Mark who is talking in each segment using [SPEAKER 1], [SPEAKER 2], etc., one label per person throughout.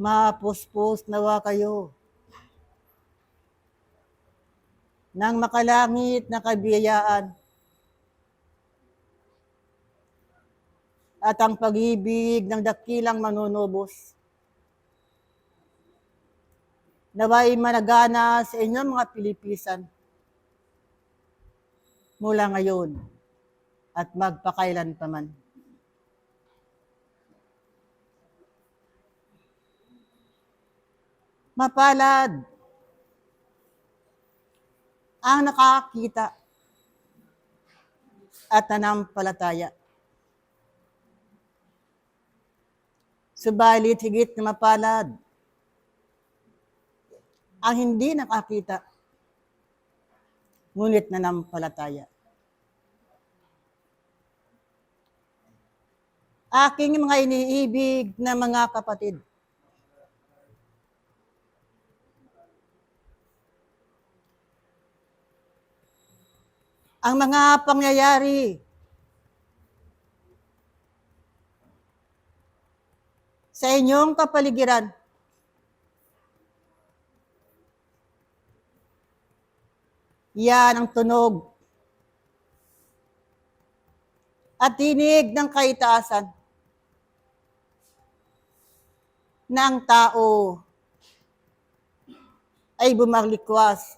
[SPEAKER 1] Mapuspos nawa kayo ng makalangit na kabiyayaan at ang pag-ibig ng dakilang manunubos. Nawa'y managana sa inyong mga pilipisan mula ngayon at magpakailan pa man. Mapalad ang nakakita at nanampalataya. Subalit higit na mapalad ang hindi nakakita, ngunit nanampalataya. Aking mga iniibig na mga kapatid, ang mga pangyayari sa inyong kapaligiran yan ang tunog at tinig ng kaitaasan ng tao ay bumalikwas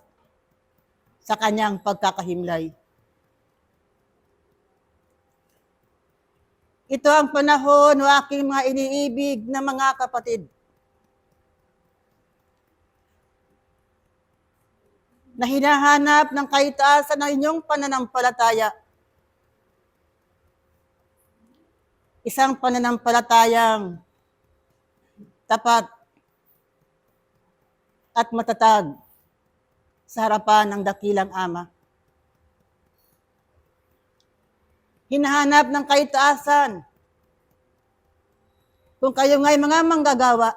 [SPEAKER 1] sa kanyang pagkakahimlay. Ito ang panahon ng aking mga iniibig na mga kapatid na hinahanap ng kaitaasan ng inyong pananampalataya. Isang pananampalatayang tapat at matatag sa harapan ng dakilang Ama. Hinahanap ng kaitaasan kung kayo nga'y mga manggagawa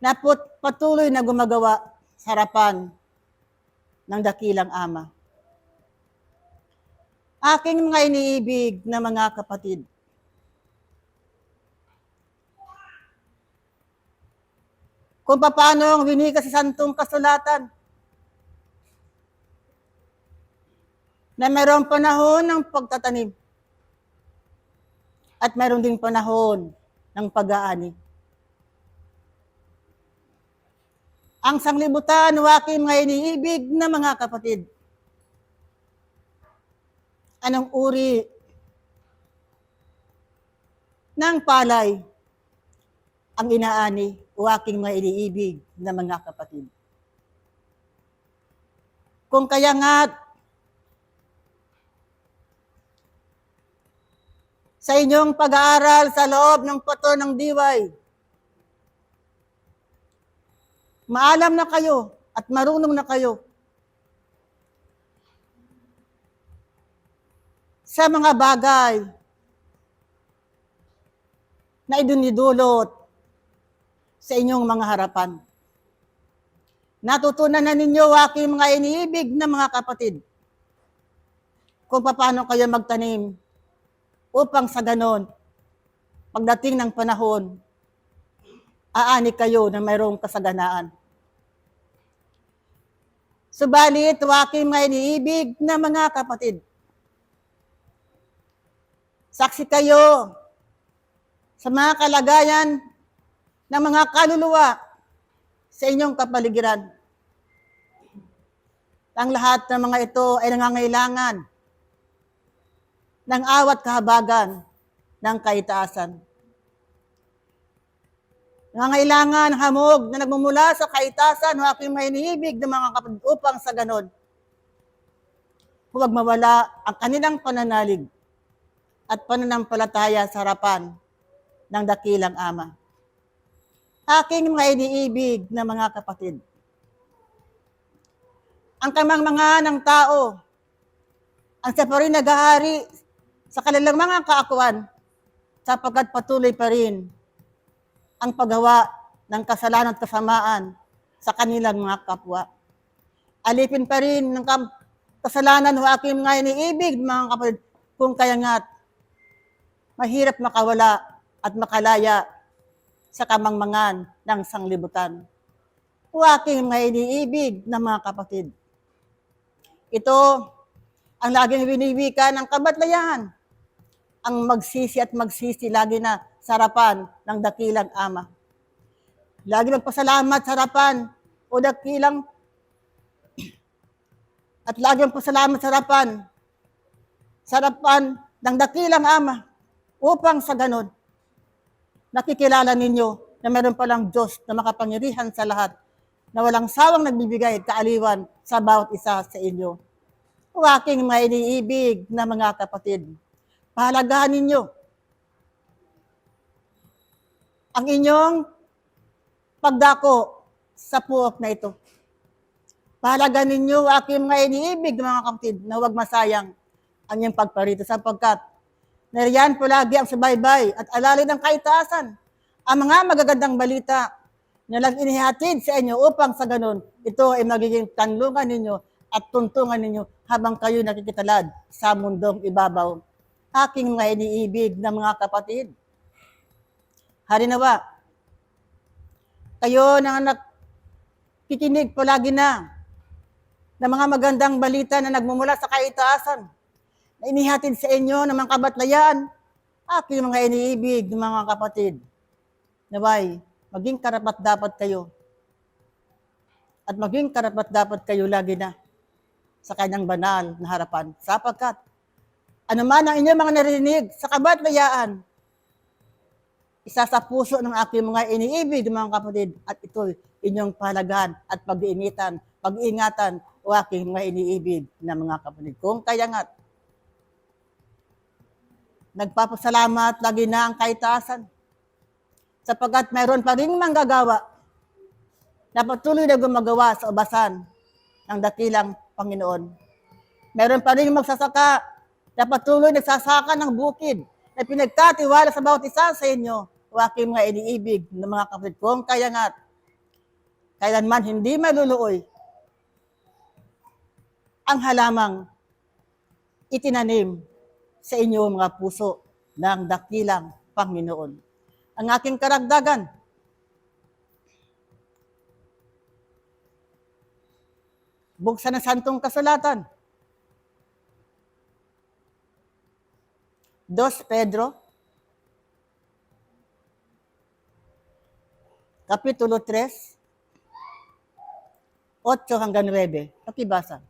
[SPEAKER 1] na patuloy na gumagawa sa harapan ng dakilang Ama. Aking mga iniibig na mga kapatid, kung paano ang winika sa Santong Kasulatan na mayroong panahon ng pagtatanim at mayroong ding panahon ng pag-aani. Ang sanglibutan ng aking mga iniibig na mga kapatid, anong uri ng palay ang inaani o aking mga iniibig na mga kapatid? Kung kaya nga't sa inyong pag-aaral sa loob ng pato ng diway, maalam na kayo at marunong na kayo sa mga bagay na idinidulot sa inyong mga harapan. Natutunan na ninyo aking mga iniibig na mga kapatid kung paano kayo magtanim upang sa ganon, pagdating ng panahon, aani kayo na mayroong kasaganaan. Subalit, aking mga iniibig na mga kapatid, saksi kayo sa mga kalagayan ng mga kaluluwa sa inyong kapaligiran. Ang lahat ng mga ito ay nangangailangan ng awat kahabagan ng kaitaasan. Nangangailangan ng hamog na nagmumula sa kaitaasan ng aking mga iniibig ng mga kapatid upang sa ganon, huwag mawala ang kanilang pananalig at pananampalataya sa harapan ng dakilang Ama. Aking mga iniibig na mga kapatid, ang kamangmangan ng tao ang siya pa rin naghahari sa kanilang mga kaakuan sapagkat patuloy pa rin ang paggawa ng kasalanan at kasamaan sa kanilang mga kapwa. Alipin pa rin ng kasalanan ng aking mga iniibig, mga kapatid, kung kaya nga't mahirap makawala at makalaya sa kamangmangan ng sanglibutan. O aking mga iniibig na mga kapatid, ito ang laging winiwika ng kabatlayan, ang magsisi at magsisi lagi na sa harapan ng dakilang Ama. Lagi magpasalamat sa harapan o dakilang at lagi magpasalamat sa harapan ng dakilang Ama upang sa ganon nakikilala ninyo na meron palang Diyos na makapangyarihan sa lahat, na walang sawang nagbibigay kaaliwan sa bawat isa sa inyo. O aking mga iniibig na mga kapatid, pahalagahan ninyo ang inyong pagdako sa puok na ito. Pahalagahan ninyo, aking mga iniibig na mga kapatid, na huwag masayang ang inyong pagparito sapagkat nariyan po lagi ang subaybay at alalay ng kaitaasan, ang mga magagandang balita na lang inihatid sa inyo upang sa ganun, ito ay magiging tanlungan ninyo at tuntungan ninyo habang kayo nakikitalad sa mundong ibabaw. Aking mga iniibig na mga kapatid, harinawa, kayo na nakikinig palagi na ng mga magandang balita na nagmumula sa kaitaasan, na inihatid sa inyo ng mga kabatlayan, aking mga iniibig ng mga kapatid, naway, maging karapat-dapat kayo. At maging karapat-dapat kayo lagi na sa kanyang banal na harapan. Sapagkat, anuman ang inyong mga narinig sa kabatlayaan, isa sa puso ng aking mga iniibig ng mga kapatid, at ito inyong pahalagahan at pag-iingatan o aking mga iniibig na mga kapatid. Kung kaya nga't, nagpapasalamat lagi na ang kaitaasan sapagkat mayroon pa rin manggagawa na patuloy na gumagawa sa ubasan ng dakilang Panginoon. Mayroon pa rin magsasaka na patuloy nagsasaka ng bukid na pinagkatiwala sa bawat isa sa inyo o aking mga iniibig ng mga kapatid. Kung kaya nga't, kailanman hindi maluluoy ang halamang itinanim sa inyo mga puso ng dakilang Panginoon. Ang aking karagdagan, buksan ng Santong Kasulatan, 2 Pedro, Kapitulo 3, 8 hanggang 9. Pakibasa.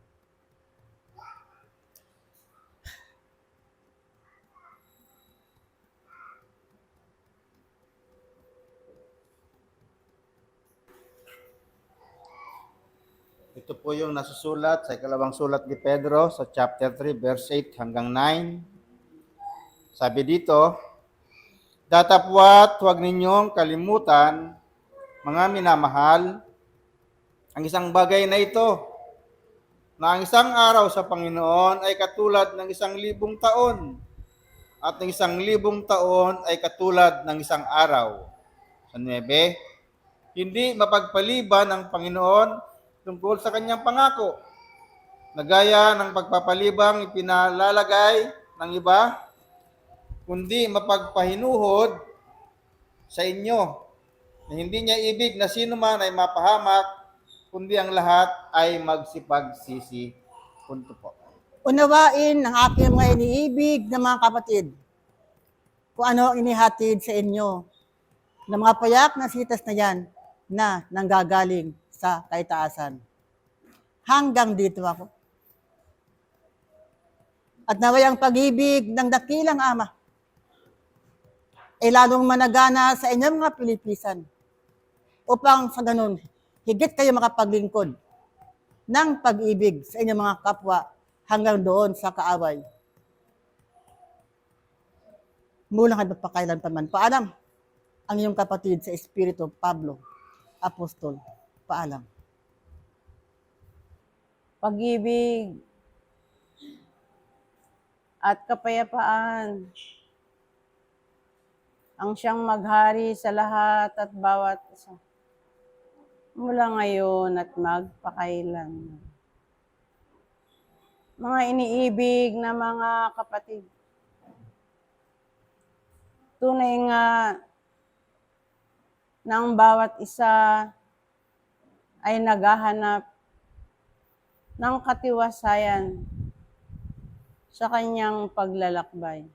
[SPEAKER 2] Ito po yung nasusulat sa ikalawang sulat ni Pedro sa chapter 3, verse 8 hanggang 9. Sabi dito, datapwat huwag ninyong kalimutan, mga minamahal, ang isang bagay na ito, na ang isang araw sa Panginoon ay katulad ng 1,000 taon, at ng 1,000 taon ay katulad ng isang araw. Sa 9, hindi mapagpaliban ng Panginoon tungkol sa kanyang pangako, na gaya ng pagpapalibang ipinalalagay ng iba, kundi mapagpahinuhod sa inyo, na hindi niya ibig na sino man ay mapahamak, kundi ang lahat ay magsipagsisi. Punto po.
[SPEAKER 1] Unawain ng aking mga iniibig na mga kapatid kung ano ang inihatid sa inyo ng mga payak na sitas na yan na nanggagaling sa kaitaasan. Hanggang dito ako. At naway ang pag-ibig ng dakilang Ama ay lalong managana sa inyong mga pilipisan upang sa ganun, higit kayo makapaglingkod ng pag-ibig sa inyong mga kapwa hanggang doon sa kaaway. Mula hanggang pakailan pa man. Paalam ang iyong kapatid sa Espiritu, Pablo, Apostol. Paalam.
[SPEAKER 3] Pag-ibig at kapayapaan ang siyang maghari sa lahat at bawat isa, mula ngayon at magpakailan. Mga iniibig na mga kapatid, tunay nga ng bawat isa ay naghahanap ng katiwasayan sa kanyang paglalakbay.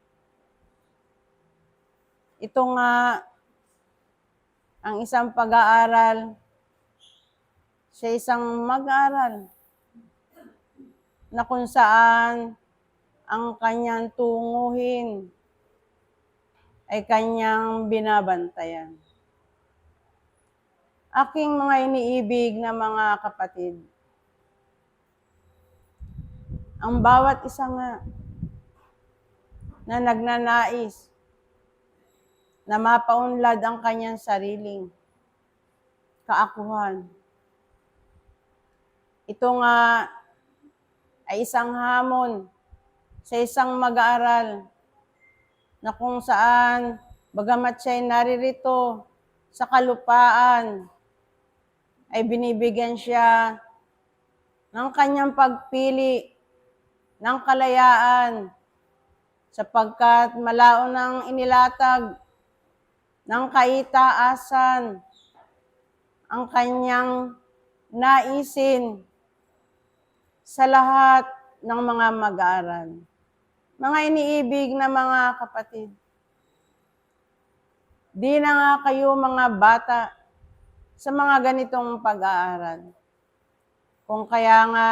[SPEAKER 3] Ito nga ang isang pag-aaral sa isang mag-aaral na kung saan ang kanyang tunguhin ay kanyang binabantayan. Aking mga iniibig na mga kapatid, ang bawat isa nga na nagnanais na mapaunlad ang kanyang sariling kaakuhan. Ito nga ay isang hamon sa isang mag-aaral na kung saan bagamat siya'y naririto sa kalupaan, ay binibigyan siya ng kanyang pagpili ng kalayaan sapagkat malaon ang inilatag ng kaitaasan ang kanyang naisin sa lahat ng mga mag-aaral. Mga iniibig na mga kapatid, di na nga kayo mga bata sa mga ganitong pag-aaral. Kung kaya nga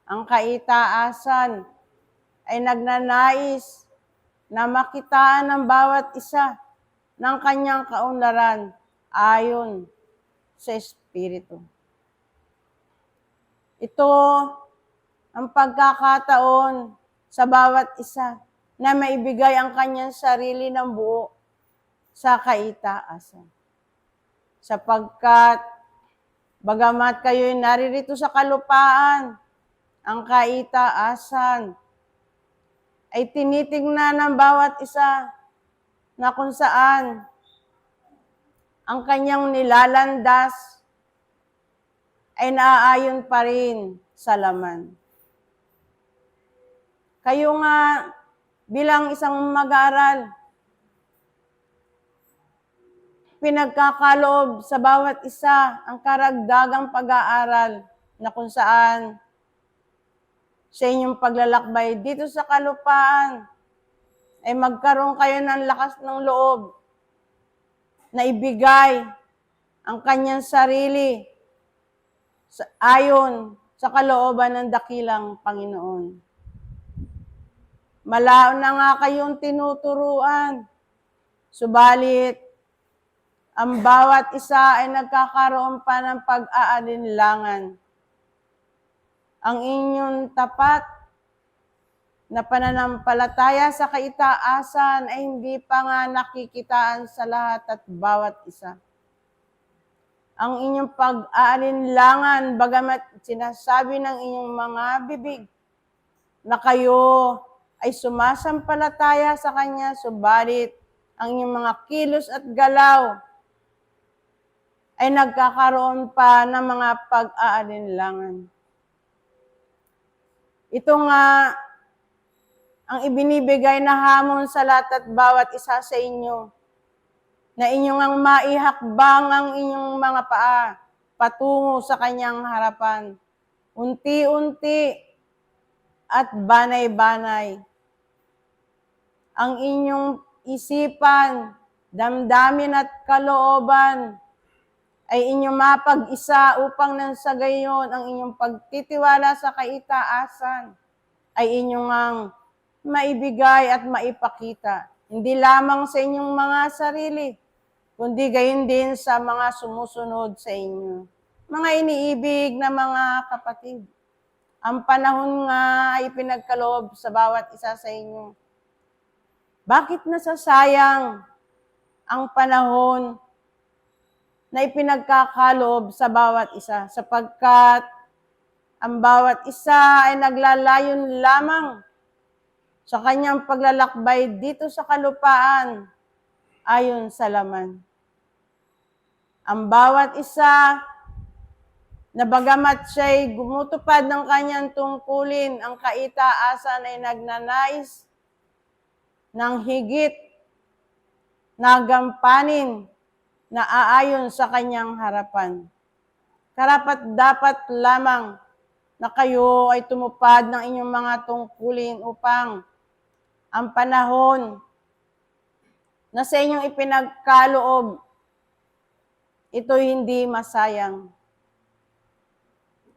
[SPEAKER 3] ang kaitaasan ay nagnanais na makitaan ng bawat isa ng kanyang kaunlaran ayon sa Espiritu. Ito ang pagkakataon sa bawat isa na maibigay ang kanyang sarili ng buo sa kaitaasan. Sapagkat bagamat kayo'y naririto sa kalupaan, ang kaitaasan ay tinitingnan ng bawat isa na kung saan ang kanyang nilalandas ay naaayon pa rin sa laman. Kayo nga bilang isang mag-aaral, pinagkakaloob sa bawat isa ang karagdagang pag-aaral na kung saan sa inyong paglalakbay dito sa kalupaan ay magkaroon kayo ng lakas ng loob na ibigay ang kanyang sarili ayon sa kalooban ng dakilang Panginoon. Malao na nga kayong tinuturuan, subalit ang bawat isa ay nagkakaroon pa ng pag-aalinlangan. Ang inyong tapat na pananampalataya sa kaitaasan ay hindi pa nga nakikitaan sa lahat at bawat isa. Ang inyong pag-aalinlangan, bagamat sinasabi ng inyong mga bibig na kayo ay sumasampalataya sa Kanya, subalit ang inyong mga kilos at galaw ay nagkakaroon pa ng mga pag-aalinlangan. Ito nga ang ibinibigay na hamon sa lahat at bawat isa sa inyo, na inyong ang maihakbang ang inyong mga paa patungo sa kanyang harapan. Unti-unti at banay-banay. Ang inyong isipan, damdamin at kalooban ay inyong mapag-isa upang nang sa gayon ang inyong pagtitiwala sa kaitaasan ay inyong ang maibigay at maipakita. Hindi lamang sa inyong mga sarili, kundi gayon din sa mga sumusunod sa inyo. Mga iniibig na mga kapatid, ang panahon nga ay pinagkaloob sa bawat isa sa inyo. Bakit nasasayang ang panahon na ipinagkakaloob sa bawat isa? Sapagkat ang bawat isa ay naglalayon lamang sa kanyang paglalakbay dito sa kalupaan ayon sa laman. Ang bawat isa na bagamat siya'y gumutupad ng kanyang tungkulin, ang kaitaasan ay nagnanais ng higit na gampanin na aayon sa kanyang harapan. Karapat dapat lamang na kayo ay tumupad ng inyong mga tungkulin upang ang panahon na sa inyong ipinagkaloob, ito hindi masayang.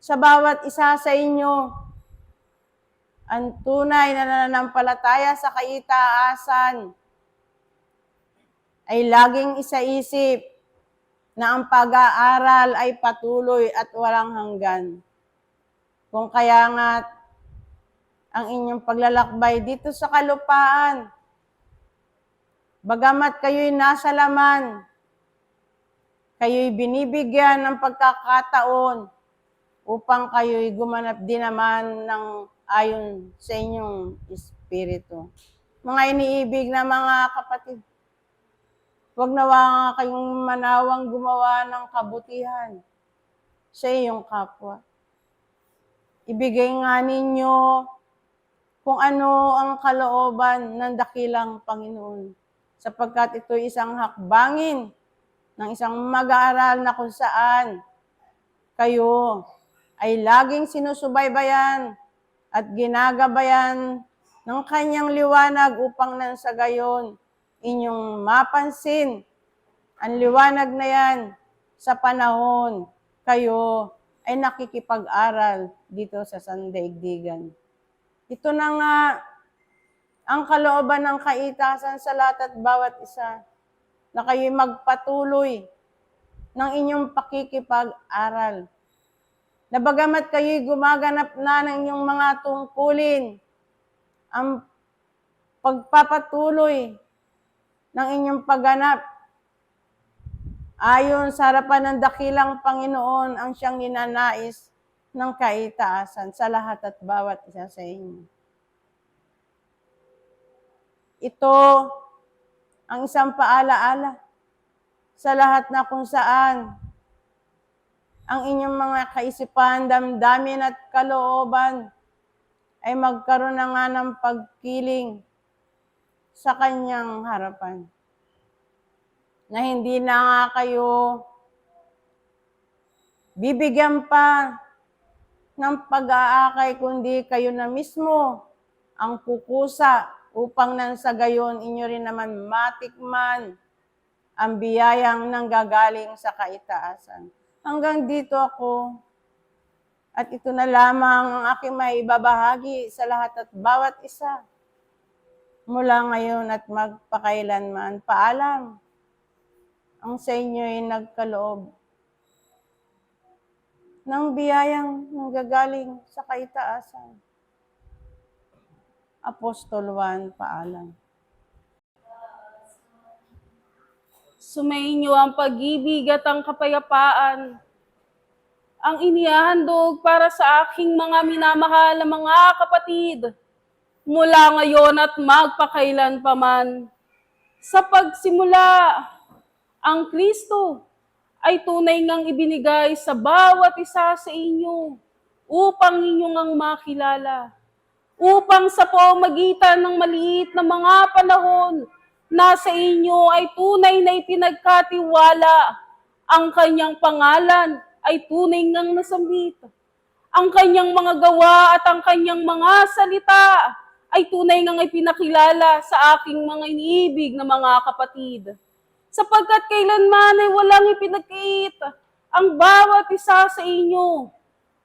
[SPEAKER 3] Sa bawat isa sa inyo, ang tunay na nananampalataya sa kaitaasan ay laging isaisip na ang pag-aaral ay patuloy at walang hanggan. Kung kaya nga ang inyong paglalakbay dito sa kalupaan, bagamat kayo'y nasa laman, kayo'y binibigyan ng pagkakataon upang kayo'y gumanap din naman ng ayon sa inyong espiritu. Mga iniibig na mga kapatid, huwag nawa nga kayong manawang gumawa ng kabutihan sa iyong kapwa. Ibigay nga ninyo kung ano ang kalooban ng dakilang Panginoon, sapagkat ito isang hakbangin ng isang mag-aaral na kung saan kayo ay laging sinusubaybayan at ginagabayan ng kanyang liwanag upang nang sa gayon inyong mapansin ang liwanag na yan sa panahon kayo ay nakikipag-aral dito sa sandaigdigan. Ito na nga ang kalooban ng kaitasan sa lahat at bawat isa, na kayo'y magpatuloy ng inyong pakikipag-aral. Na bagamat kayo'y gumaganap na ng inyong mga tungkulin, ang pagpapatuloy ng inyong pagganap ayon sa harapan ng dakilang Panginoon ang siyang ninanais ng kaitaasan sa lahat at bawat isa sa inyo. Ito ang isang paalaala sa lahat na kung saan ang inyong mga kaisipan, damdamin at kalooban ay magkaroon na nga ng pagkiling sa kanyang harapan. Na hindi na nga kayo bibigyan pa ng pag-aakay, kundi kayo na mismo ang kukusa upang nang sa gayon inyo rin naman matikman ang biyayang nanggagaling sa kaitaasan. Hanggang dito ako, at ito na lamang ang aking maibabahagi sa lahat at bawat isa. Mula ngayon at magpakailanman, paalam ang sa inyo'y nagkaloob ng biyayang nanggagaling sa kaitaasan. Apostol Juan, paalam.
[SPEAKER 4] Sumainyo ang pag-ibig at ang kapayapaan, ang inihahandog para sa aking mga minamahal na mga kapatid, mula ngayon at magpakailanpaman. Sa pagsimula, ang Kristo ay tunay ngang ibinigay sa bawat isa sa inyo upang inyong ang makilala, upang sa pamamagitan ng maliit na mga panahon na sa inyo ay tunay na ipinagkatiwala, ang kanyang pangalan ay tunay ngang nasambit. Ang kanyang mga gawa at ang kanyang mga salita ay tunay ngang ipinakilala sa aking mga iniibig na mga kapatid. Sapagkat kailanman ay walang ipinagkait ang bawat isa sa inyo.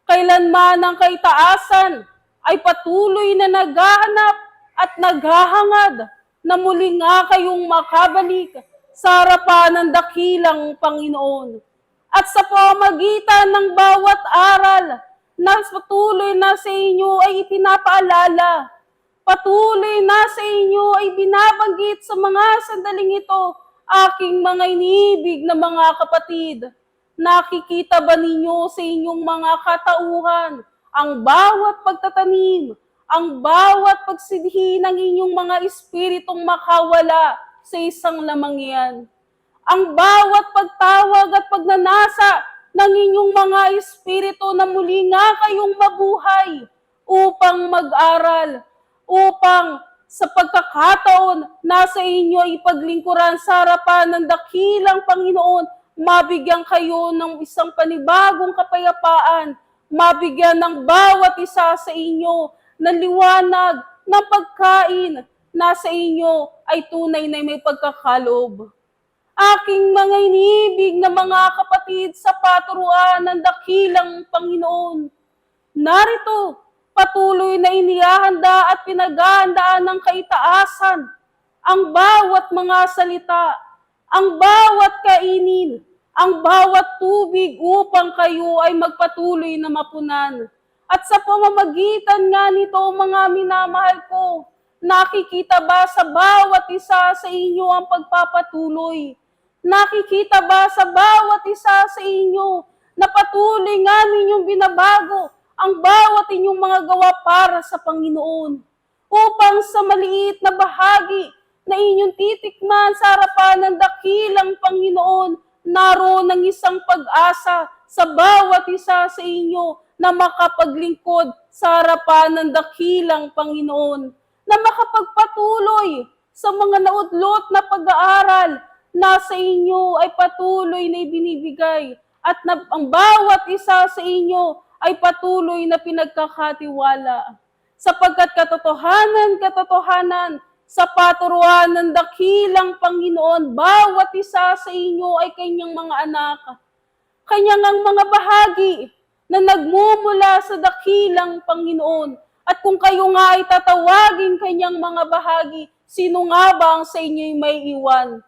[SPEAKER 4] Kailanman ang kaitaasan ay patuloy na naghahanap at naghahangad na muli nga kayong makabalik sa harapan ng dakilang Panginoon. At sa pamamagitan ng bawat aral na patuloy na sa inyo ay ipinapaalala, patuloy na sa inyo ay binabanggit sa mga sandaling ito, aking mga iniibig na mga kapatid. Nakikita ba ninyo sa inyong mga katauhan ang bawat pagtatanim, ang bawat pagsidhi ng inyong mga espiritong makawala sa isang lamangyan? Ang bawat pagtawag at pagnanasa ng inyong mga espiritu na muli nga kayong mabuhay upang mag-aral, upang sa pagkakataon na sa inyo ipaglingkuran sa harapan ng dakilang Panginoon, mabigyan kayo ng isang panibagong kapayapaan, mabigyan ng bawat isa sa inyo ng liwanag, ng pagkain na sa inyo ay tunay na may pagkakaloob. Aking mga iniibig na mga kapatid sa paturuan ng dakilang Panginoon, narito, patuloy na inihahanda at pinaghahandaan ng kaitaasan ang bawat mga salita, ang bawat kainin, ang bawat tubig upang kayo ay magpatuloy na mapunan. At sa pamamagitan nga nito, mga minamahal ko, nakikita ba sa bawat isa sa inyo ang pagpapatuloy? Nakikita ba sa bawat isa sa inyo na patuloy nga ninyong binabago ang bawat inyong mga gawa para sa Panginoon, upang sa maliit na bahagi na inyong titikman sa harapan ng dakilang Panginoon, naroon ang isang pag-asa sa bawat isa sa inyo na makapaglingkod sa harapan ng dakilang Panginoon, na makapagpatuloy sa mga naudlot na pag-aaral na sa inyo ay patuloy na ibinibigay, at na ang bawat isa sa inyo ay patuloy na pinagkakatiwala. Sapagkat katotohanan, sa paturuan ng dakilang Panginoon, bawat isa sa inyo ay kanyang mga anak. Kanyang ang mga bahagi na nagmumula sa dakilang Panginoon. At kung kayo nga ay tatawagin kanyang mga bahagi, sino nga ba ang sa inyo'y may iwan?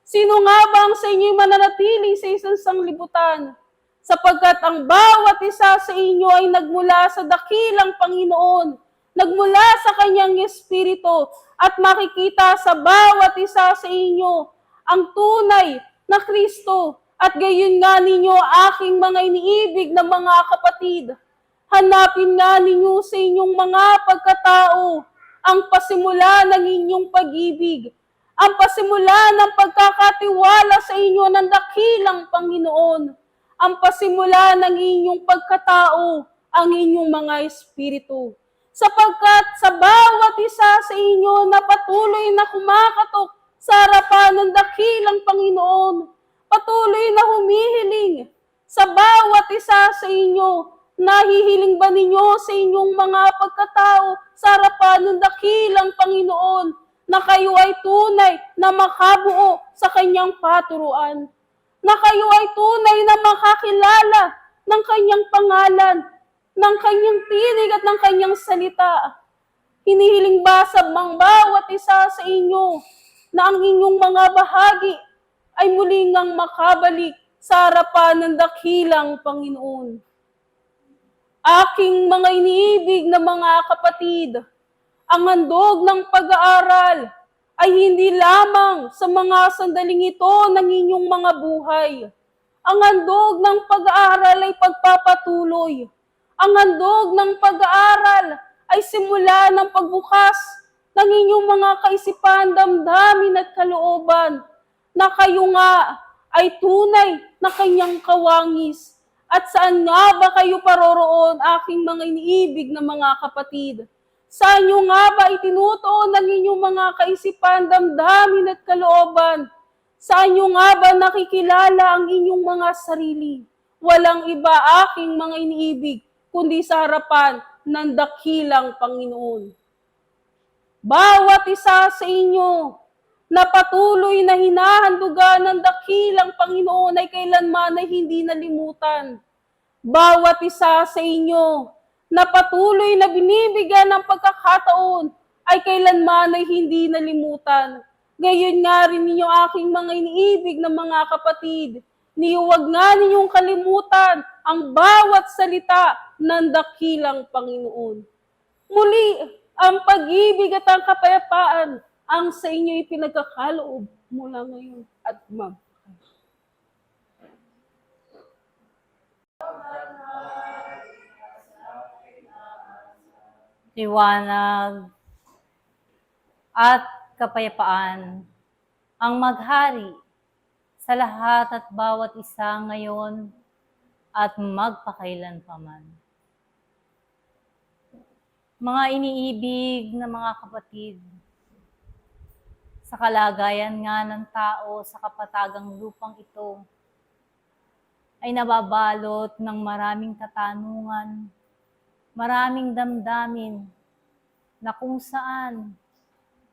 [SPEAKER 4] Sino nga ba ang sa inyo'y mananatili sa isang sanglibutan? Sapagkat ang bawat isa sa inyo ay nagmula sa dakilang Panginoon, nagmula sa kanyang Espiritu, at makikita sa bawat isa sa inyo ang tunay na Kristo. At gayon nga ninyo, aking mga iniibig na mga kapatid, hanapin nga ninyo sa inyong mga pagkatao ang pasimula ng inyong pag-ibig, ang pasimula ng pagkakatiwala sa inyo ng dakilang Panginoon, ang pasimula ng inyong pagkatao, ang inyong mga espiritu. Sapagkat sa bawat isa sa inyo na patuloy na kumakatok sa harapan ng dakilang Panginoon, patuloy na humihiling sa bawat isa sa inyo, nahihiling ba ninyo sa inyong mga pagkatao sa harapan ng dakilang Panginoon na kayo ay tunay na makabuo sa kanyang paturuan? Na kayo ay tunay na makakilala ng kanyang pangalan, ng kanyang tinig at ng kanyang salita? Hinihiling ba sa bawat isa sa inyo na ang inyong mga bahagi ay muling ngang makabalik sa harapan ng dakilang Panginoon? Aking mga iniibig na mga kapatid, ang handog ng pag-aaral ay hindi lamang sa mga sandaling ito ng inyong mga buhay. Ang handog ng pag-aaral ay pagpapatuloy. Ang handog ng pag-aaral ay simula ng pagbukas ng inyong mga kaisipan, damdamin at kalooban, na kayo nga ay tunay na kanyang kawangis. At saan nga ba kayo paroroon, aking mga iniibig na mga kapatid? Saan nyo nga ba itinutuon ng inyong mga kaisipan, damdamin at kalooban? Saan nyo nga ba nakikilala ang inyong mga sarili? Walang iba, aking mga iniibig, kundi sa harapan ng dakilang Panginoon. Bawat isa sa inyo na patuloy na hinahandugan ng dakilang Panginoon ay kailanman ay hindi nalimutan. Bawat isa sa inyo na patuloy na binibigyan ng pagkakataon ay kailanman ay hindi nalimutan. Gayon nga rin ninyo, aking mga iniibig na mga kapatid, huwag nga ninyong kalimutan ang bawat salita ng dakilang Panginoon. Muli, ang pag-ibig at ang kapayapaan ang sa inyo ipinagkakaloob mula ngayon at mag.
[SPEAKER 5] Liwanag at kapayapaan ang maghari sa lahat at bawat isa ngayon at magpakailanpaman. Mga iniibig na mga kapatid, sa kalagayan nga ng tao sa kapatagang lupang ito ay nababalot ng maraming katanungan, maraming damdamin na kung saan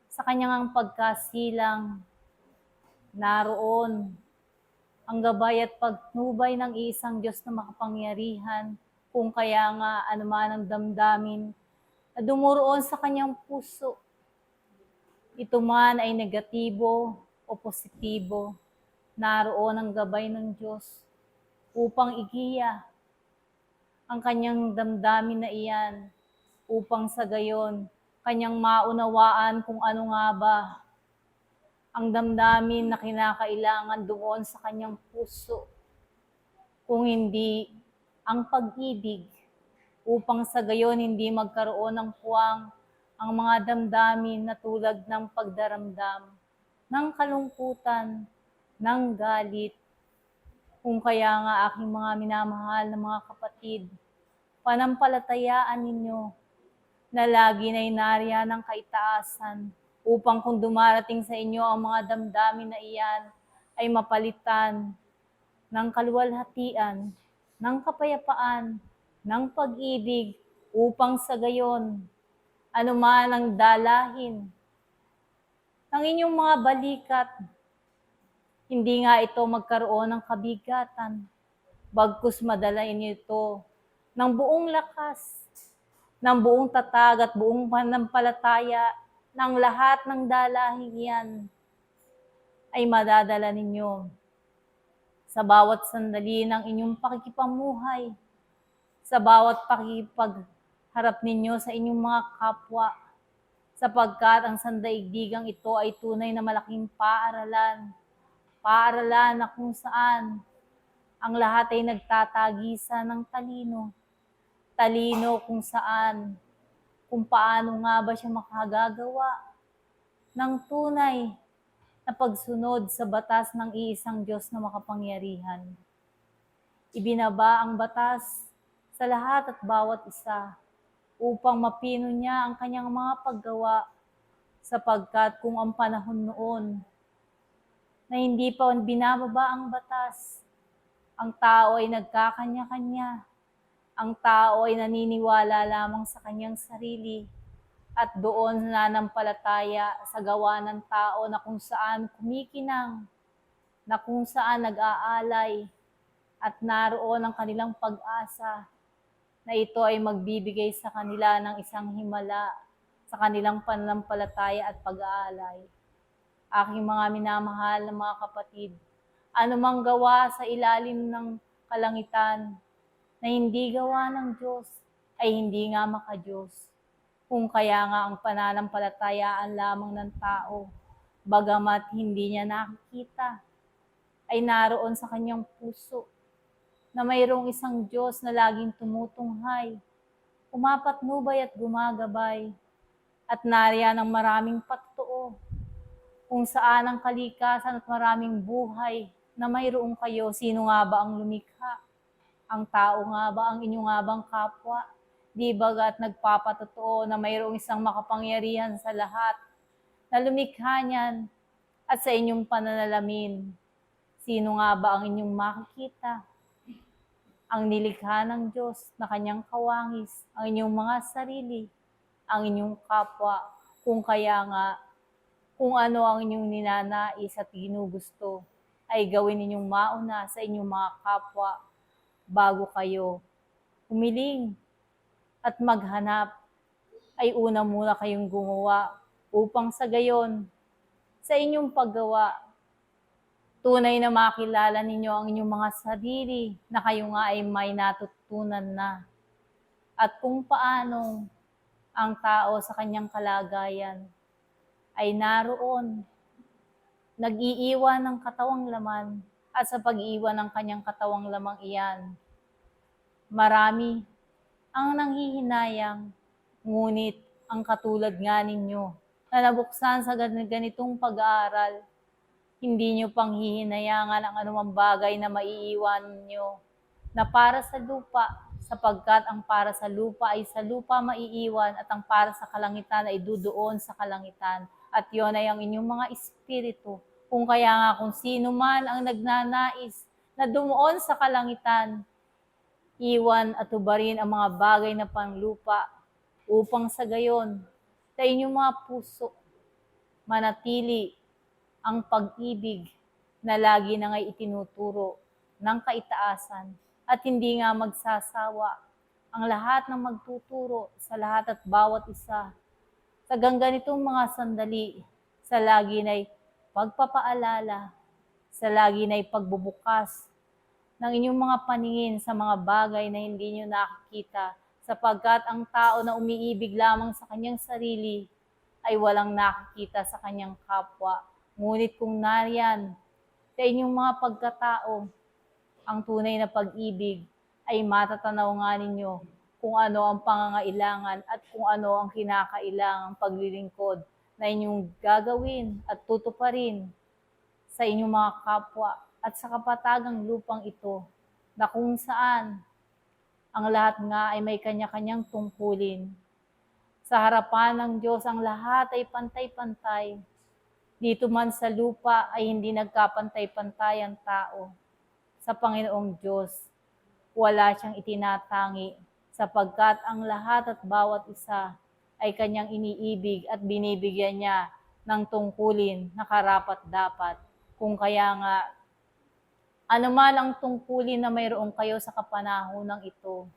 [SPEAKER 5] sa kanyang pagkasilang naroon ang gabay at pagtubay ng isang Diyos na makapangyarihan, kung kaya nga anuman ang damdamin na dumuroon sa kanyang puso, ito man ay negatibo o positibo, naroon ang gabay ng Diyos upang igiya ang kanyang damdamin na iyan, upang sa gayon kanyang maunawaan kung ano nga ba ang damdamin na kinakailangan doon sa kanyang puso, kung hindi ang pag-ibig, upang sa gayon hindi magkaroon ng puwang ang mga damdamin na tulad ng pagdaramdam, ng kalungkutan, ng galit. Kung kaya nga aking mga minamahal na mga kapatid, panampalatayaan ninyo na lagi na inarya ng kaitaasan, upang kung dumarating sa inyo ang mga damdamin na iyan, ay mapalitan ng kaluwalhatian, ng kapayapaan, ng pag-ibig, upang sa gayon anuman ang dalahin ng inyong mga balikat, hindi nga ito magkaroon ng kabigatan, bagkus madala inyo ito ng buong lakas, ng buong tatag at buong panampalataya, ng lahat ng dalahin yan ay madadala ninyo sa bawat sandali ng inyong pakikipamuhay, sa bawat pakikipagharap ninyo sa inyong mga kapwa, sapagkat ang sandaigdigang ito ay tunay na malaking paaralan na kung saan ang lahat ay nagtatagisan ng talino. Talino kung saan, kung paano nga ba siya makagagawa ng tunay na pagsunod sa batas ng iisang Diyos na makapangyarihan. Ibinaba ang batas sa lahat at bawat isa upang mapino niya ang kanyang mga paggawa, sapagkat kung ang panahon noon na hindi pa binababa ang batas, ang tao ay nagkakanya-kanya, ang tao ay naniniwala lamang sa kanyang sarili, at doon nananampalataya sa gawa ng tao na kung saan kumikinang, na kung saan nag-aalay, at naroon ang kanilang pag-asa na ito ay magbibigay sa kanila ng isang himala sa kanilang pananampalataya at pag-aalay. Aking mga minamahal na mga kapatid, anumang gawa sa ilalim ng kalangitan na hindi gawa ng Diyos ay hindi nga maka-Diyos. Kung kaya nga ang pananampalatayaan lamang ng tao, bagamat hindi niya nakikita, ay naroon sa kanyang puso na mayroong isang Diyos na laging tumutunghay, umapatnubay at gumagabay, at nariyan ang maraming patotoo, kung saan ang kalikasan at maraming buhay na mayroong kayo. Sino nga ba ang lumikha? Ang tao nga ba, ang inyong nga bang kapwa? Di bagat nagpapatotoo na mayroong isang makapangyarihan sa lahat na lumikha niyan at sa inyong pananalamin? Sino nga ba ang inyong makikita? Ang nilikha ng Diyos na kanyang kawangis, ang inyong mga sarili, ang inyong kapwa, kung kaya nga, kung ano ang inyong ninanais at ginugusto, ay gawin ninyong mauna sa inyong mga kapwa bago kayo humiling at maghanap, ay una muna kayong gumawa, upang sa gayon, sa inyong paggawa, tunay na makilala ninyo ang inyong mga sarili na kayo nga ay may natutunan na. At kung paano ang tao sa kanyang kalagayan ay naroon, nag-iiwan ng katawang laman, at sa pag-iwan ng kanyang katawang lamang iyan, marami ang nanghihinayang, ngunit ang katulad nga ninyo na nabuksan sa ganitong pag-aaral, hindi nyo pang hihinayangan ang anumang bagay na maiiwan nyo na para sa lupa, sapagkat ang para sa lupa ay sa lupa maiiwan, at ang para sa kalangitan ay dudoon sa kalangitan. at yon ay ang inyong mga espiritu. Kung kaya nga kung sino man ang nagnanais na dumuon sa kalangitan, iwan at tubarin ang mga bagay na panglupa upang sa gayon sa inyong mga puso manatili ang pag-ibig na lagi na ngay itinuturo ng kaitaasan at hindi nga magsasawa ang lahat ng magtuturo sa lahat at bawat isa sa ganitong mga sandali, sa lagi na'y pagpapaalala, sa lagi na'y pagbubukas ng inyong mga paningin sa mga bagay na hindi nyo nakikita, sapagkat ang tao na umiibig lamang sa kanyang sarili ay walang nakikita sa kanyang kapwa. Ngunit kung nariyan sa inyong mga pagkatao, ang tunay na pag-ibig, ay matatanaw nga ninyo kung ano ang pangangailangan at kung ano ang kinakailangang paglilingkod na inyong gagawin at tutuparin sa inyong mga kapwa at sa kapatagang lupang ito, na kung saan ang lahat nga ay may kanya-kanyang tungkulin. Sa harapan ng Diyos, ang lahat ay pantay-pantay. Dito man sa lupa ay hindi nagkapantay-pantay ang tao. Sa Panginoong Diyos, wala siyang itinatangi, sapagkat ang lahat at bawat isa ay kanyang iniibig at binibigyan niya ng tungkulin na karapat-dapat. Kung kaya nga, anuman ang tungkulin na mayroon kayo sa kapanahonang ito,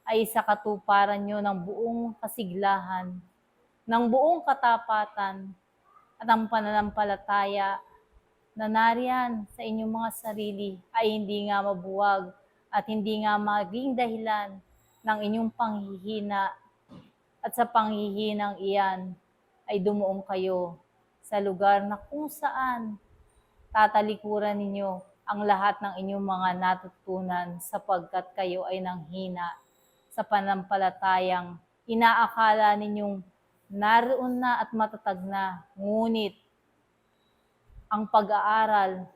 [SPEAKER 5] ay sa katuparan nyo ng buong kasiglahan, ng buong katapatan, at ang pananampalataya na nariyan sa inyong mga sarili ay hindi nga mabuwag at hindi nga maging dahilan ng inyong panghihina, at sa panghihinang iyan ay dumuong kayo sa lugar na kung saan tatalikuran ninyo ang lahat ng inyong mga natutunan, sapagkat kayo ay nanghina sa panampalatayang inaakala ninyong naroon na at matatag na, ngunit ang pag-aaral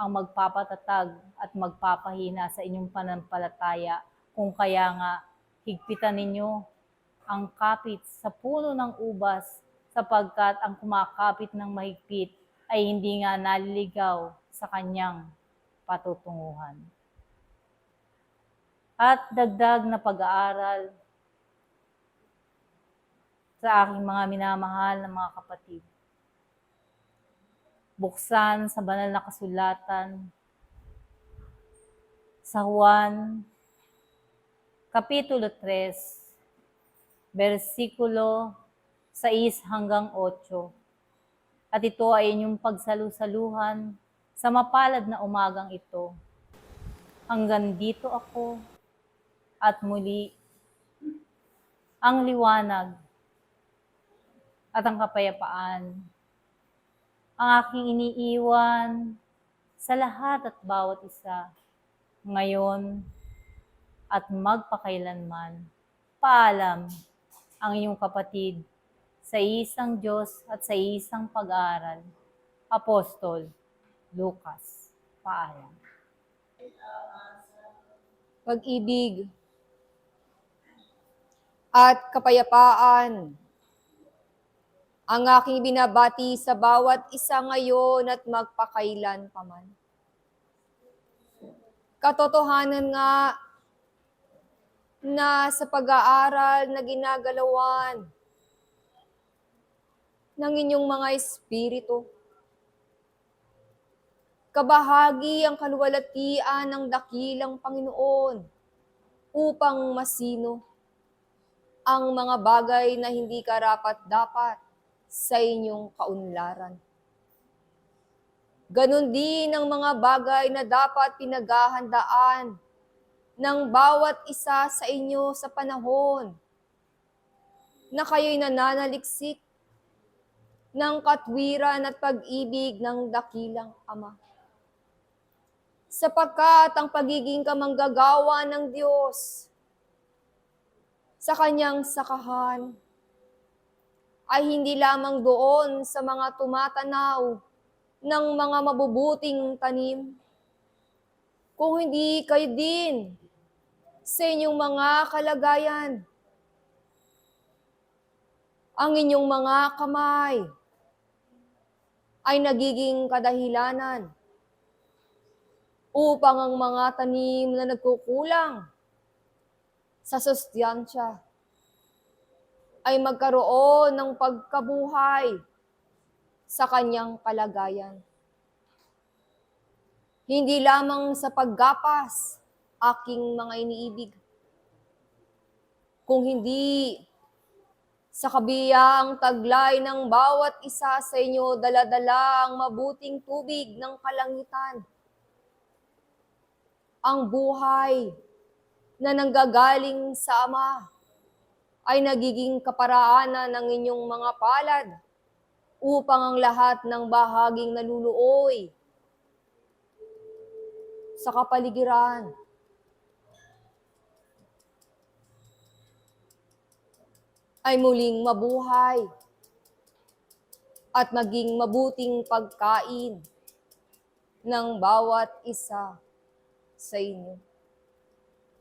[SPEAKER 5] ang magpapatatag at magpapahina sa inyong panampalataya. Kung kaya nga, higpitan ninyo ang kapit sa puno ng ubas, sapagkat ang kumakapit ng mahigpit ay hindi nga naliligaw sa kanyang patutunguhan. At dagdag na pag-aaral sa aking mga minamahal na mga kapatid. Buksan sa banal na kasulatan sa Juan, Kapitulo 3, versikulo 6 hanggang 8. At ito ay inyong pagsalusaluhan sa mapalad na umagang ito. Hanggang dito ako, at muli ang liwanag at ang kapayapaan ang aking iniiwan sa lahat at bawat isa, ngayon at magpakailanman. Paalam ang iyong kapatid sa isang Diyos at sa isang pag-aaral. Apostol Lucas. Paalam.
[SPEAKER 6] Pag-ibig at kapayapaan ang aking binabati sa bawat isa ngayon at magpakailan paman. Katotohanan nga na sa pag-aaral na ginagalawan ng inyong mga espiritu, kabahagi ang kaluwalhatian ng dakilang Panginoon upang masino ang mga bagay na hindi karapat-dapat sa inyong kaunlaran. Ganon din ang mga bagay na dapat pinaghahandaan ng bawat isa sa inyo sa panahon na kayo'y nananaliksik ng katwiran at pag-ibig ng dakilang Ama. Sapagkat ang pagiging kamanggagawa ng Diyos sa kanyang sakahan ay hindi lamang doon sa mga tumatanaw ng mga mabubuting tanim, kung hindi kayo din sa inyong mga kalagayan. Ang inyong mga kamay ay nagiging kadahilanan upang ang mga tanim na nagkukulang sa sustansya ay magkaroon ng pagkabuhay sa kanyang kalagayan. Hindi lamang sa paggapas, aking mga iniibig, kung hindi sa kabiyaang taglay ng bawat isa sa inyo dala-dala ang mabuting tubig ng kalangitan. Ang buhay na nanggagaling sa Ama ay nagiging kaparaanan ng inyong mga palad upang ang lahat ng bahaging naluluoy sa kapaligiran ay muling mabuhay at maging mabuting pagkain ng bawat isa sa inyo.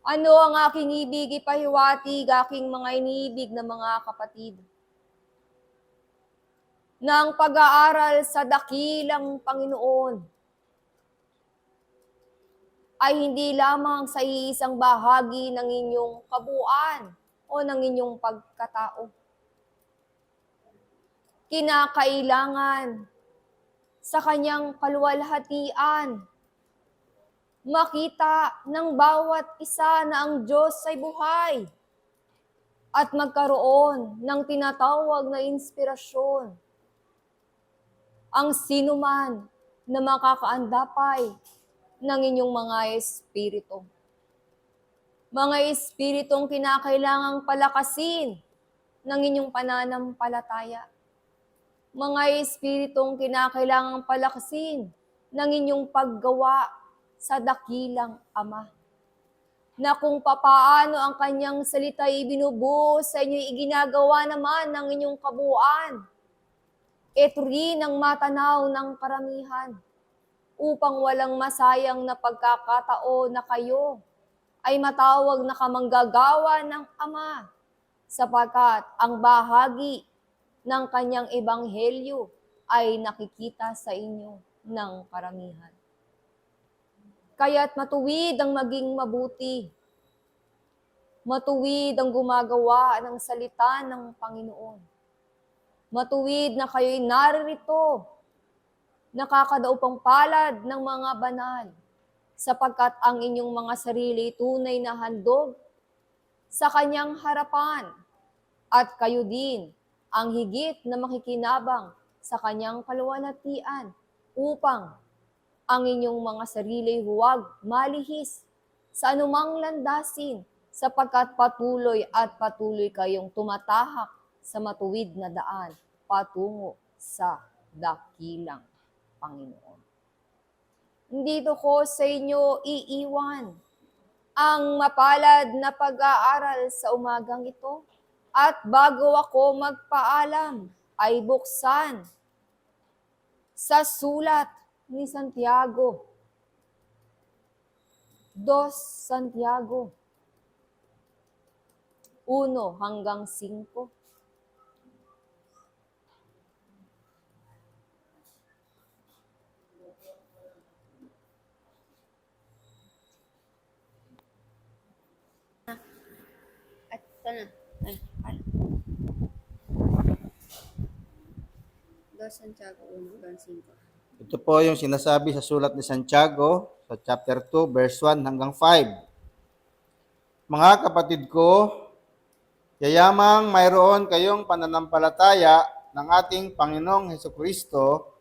[SPEAKER 6] Ano ang aking ibig ipahiwatig, aking mga iniibig na mga kapatid? Ng pag-aaral sa dakilang Panginoon ay hindi lamang sa iisang bahagi ng inyong kabuuan o ng inyong pagkatao. Kinakailangan sa kanyang kaluwalhatian makita ng bawat isa na ang Diyos ay buhay at magkaroon ng tinatawag na inspirasyon. Ang sinuman na makakaandapay ng inyong mga espiritu. Mga espiritong kinakailangang palakasin ng inyong pananampalataya. Mga espiritong kinakailangang palakasin ng inyong paggawa sa dakilang Ama. Na kung papaano ang kanyang salita ay ibinubuhos sa inyo, iginagawa naman ng inyong kabuuan. Ito rin ang matanaw ng karamihan upang walang masayang na pagkakataon na kayo ay matawag na kamanggagawa ng Ama sapagkat ang bahagi ng kanyang ebanghelyo ay nakikita sa inyo ng karamihan. Kaya't matuwid ang maging mabuti. Matuwid ang gumagawa ng salita ng Panginoon. Matuwid na kayo'y naririto, nakakadaupang palad ng mga banal, sapagkat ang inyong mga sarili tunay na handog sa kanyang harapan, at kayo din ang higit na makikinabang sa kanyang kaluwalhatian upang ang inyong mga sarili huwag malihis sa anumang landasin sapagkat patuloy at patuloy kayong tumatahak sa matuwid na daan patungo sa dakilang Panginoon. Dito ko sa inyo iiwan ang mapalad na pag-aaral sa umagang ito at bago ako magpaalam ay buksan sa sulat ni Santiago. 2 Santiago 1 hanggang 5.
[SPEAKER 7] At ito na. Dos Santiago 1 hanggang 5.
[SPEAKER 2] Ito po yung sinasabi sa sulat ni Santiago sa chapter 2, verse 1 hanggang 5. Mga kapatid ko, yayamang mayroon kayong pananampalataya ng ating Panginoong Hesukristo